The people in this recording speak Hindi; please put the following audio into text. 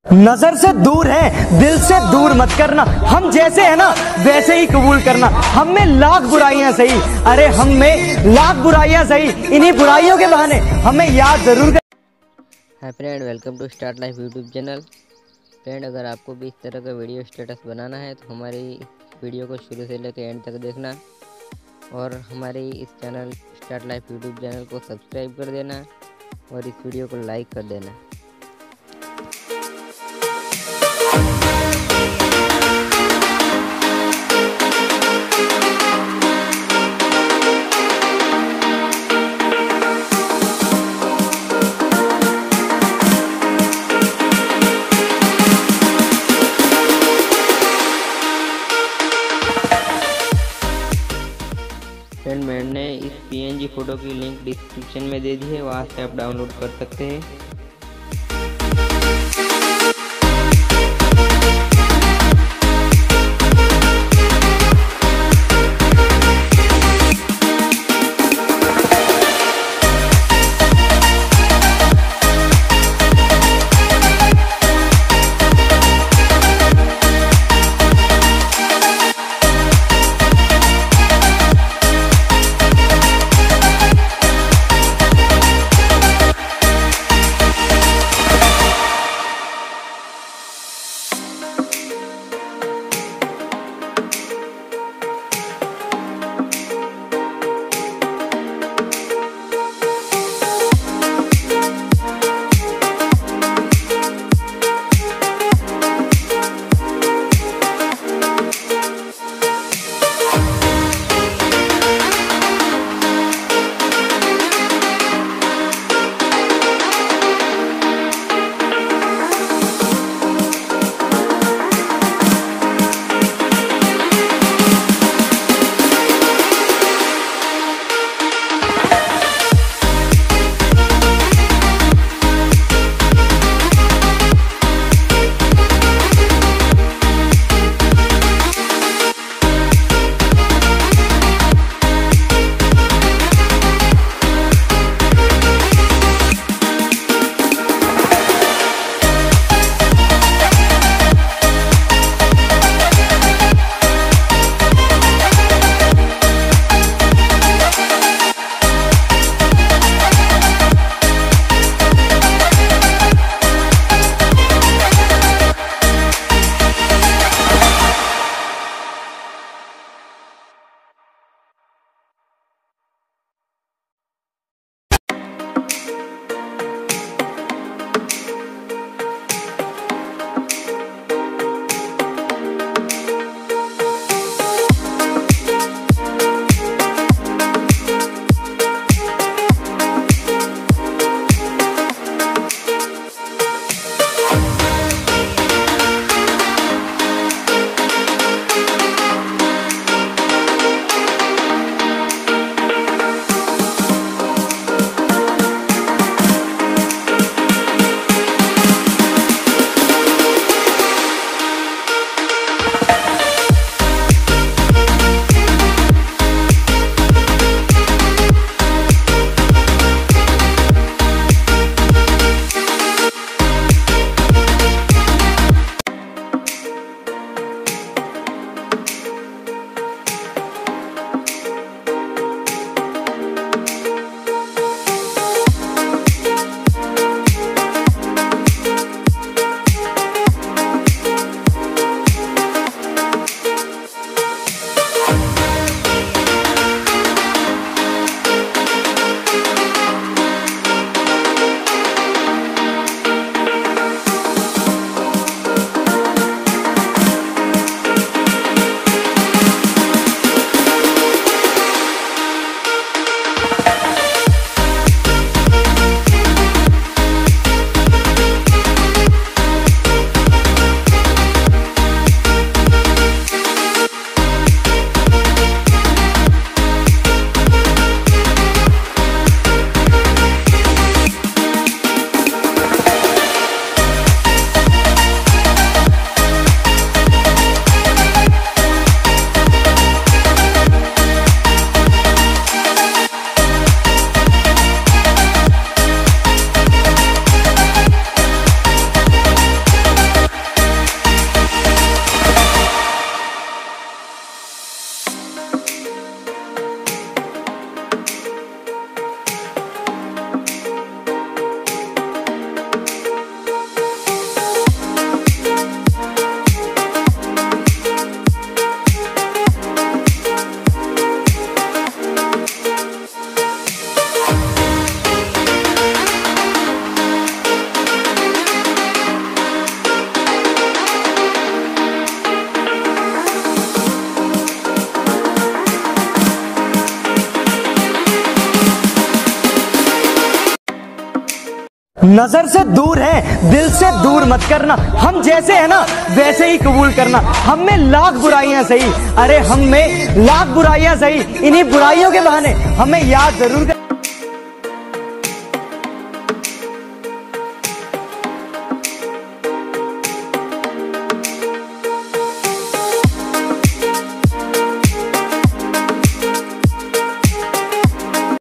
नजर से दूर है, दिल से दूर मत करना। हम जैसे है ना वैसे ही कबूल करना। हम में लाख बुराइयां सही, अरे हम में लाख बुराइयां सही, इन्हीं बुराइयों के बहाने हमें याद जरूर कर। Hi friend, welcome to start life YouTube channel. Friend, अगर आपको भी इस तरह का वीडियो स्टेटस बनाना है तो हमारी वीडियो को शुरू से लेकर एंड तक देखना और हमारे इस channel start life YouTube channel को सब्सक्राइब कर देना और इस वीडियो को लाइक कर देना। फ्रेंड, मैंने इस PNG फ़ोटो की लिंक डिस्क्रिप्शन में दे दी है, वहाँ से आप डाउनलोड कर सकते हैं। नजर से दूर है, दिल से दूर मत करना। हम जैसे है ना वैसे ही कबूल करना। हम में लाख बुराइयां सही, अरे हम में लाख बुराइयां सही, इन्हीं बुराइयों के बहाने हमें याद जरूर